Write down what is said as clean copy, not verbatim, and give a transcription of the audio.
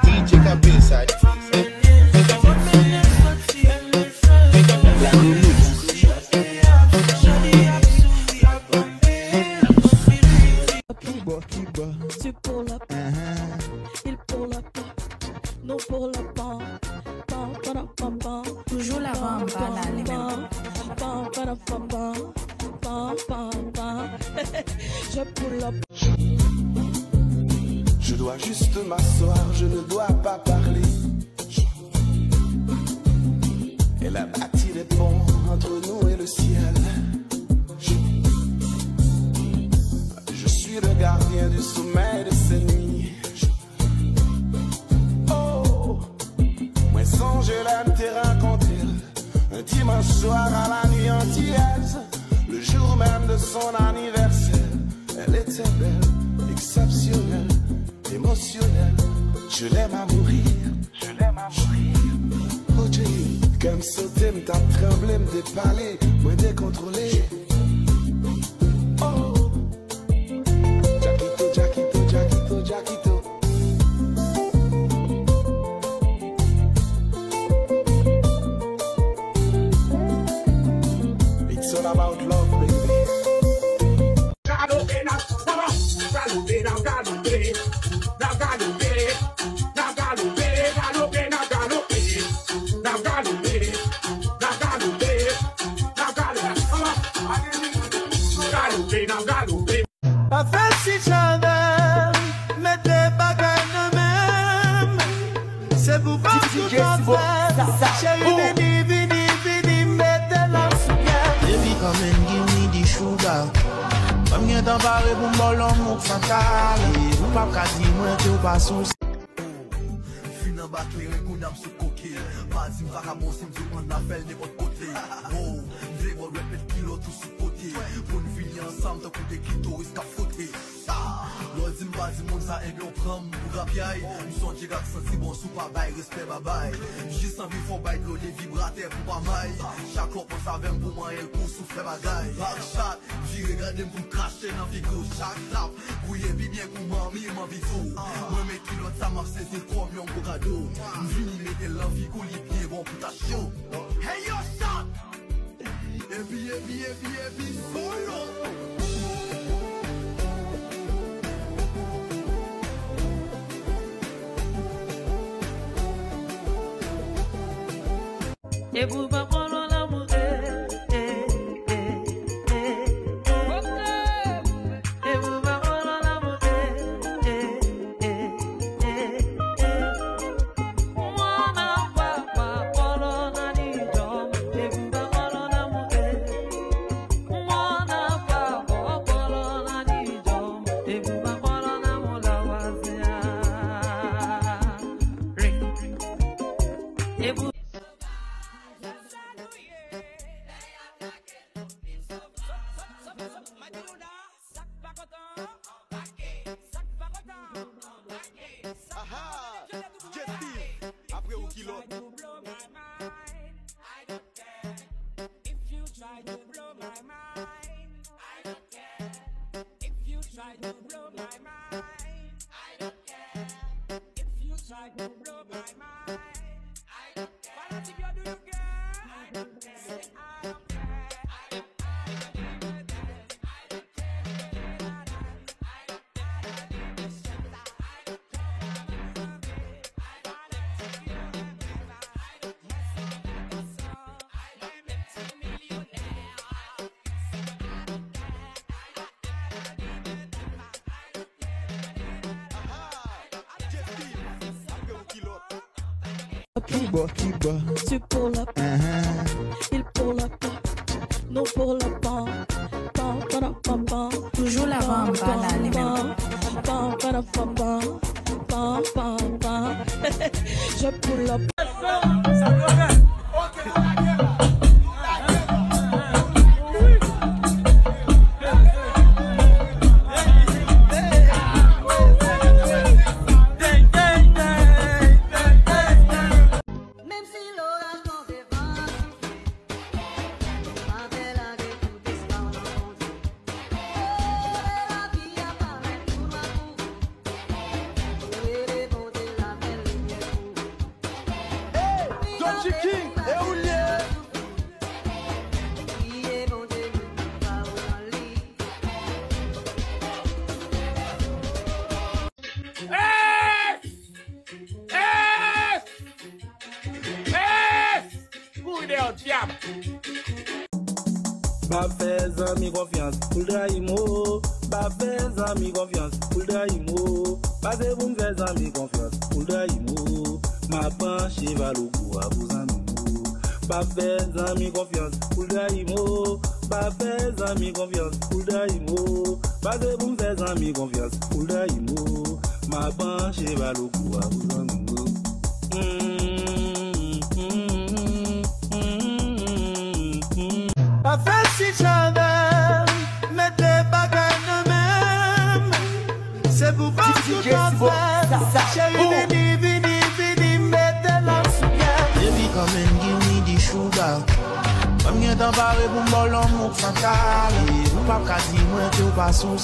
DJ Cabeça. Tu pour la il pour la nous pour la Toujours la bamba là, les mêmes. Je pour la Je dois juste m'asseoir, je ne dois pas parler. Elle a bâti des ponts entre nous et le ciel. Je suis le gardien du sommeil de ces nuits. Oh, moi songe l'aime te rencontrer un dimanche soir à la nuit antillaise. Le jour même de son anniversaire, elle était belle, exceptionnelle, émotionnelle. Je l'aime à mourir, je l'aime à mourir. Oh Dieu, comme sauter, m't'a tremblé, m'dépalé, moi décontrôlé. Oh, Jackito, Jackito, Jackito, Jackito. It's all about love, baby. Avec si chandelle, mettez bagaille de même. C'est pour pas tout en faire. Chérie, vini, mettez la soupière. Baby, come and give me the sugar. Comme y'a d'en parler pour m'bolon, mon fatal. Ou pas qu'à dire, moi, t'es pas sous. Fin en bas, un coup d'âme sous coquille. Pas si m'va bon, si m'dou on appelle de votre côté. Oh, m'vle bon répète kilo tout sous côté. Pour nous finir ensemble, t'as coup de clitoris qu'a fouté. L'autre dit m'va dit moun ça aime l'on prend pour rapiaille. M'son j'ai gars senti bon sous pas bail, respect bye bye. Juste envie faut bail que les vibrateurs pour pas maille. Chaque fois qu'on savait pour moi elle pour souffler bagaille. Backshot, j'ai regardé pour cracher dans figure chaque rap. Couiller bien pour mamie m'en vito. Moi mes kilos ça marche c'est comme un gros cadeau. M'vini mettre l'envie couler pied bon pour ta show. Hey yo shot. Et puis solo. et vous va prendre l'amour. Tu pour la il pour la nous pour la Toujours la bamba là, les mêmes. Je pour la Magic King, et où lié? Ba fais amis confiance pour Draimo. Ba fais amis confiance pour Draimo. Ba c'est vous me fais amis confiance pour Draimo. Ma penche va le goût à vos amis. Ba fais amis confiance pour Draimo. Ba fais amis confiance pour Draimo. Ba c'est vous me fais amis confiance pour Draimo. Ma penche va le goût à vos amis. A face each other, mettez des bagages nous-mêmes. C'est pour pas tout faire. Chérie, vini, mettez la souillère. Baby, come and give me the sugar. Comme y'a d'en barrer pour mon l'amour fatal. Ou pas qu'à dire moi que ou pas sous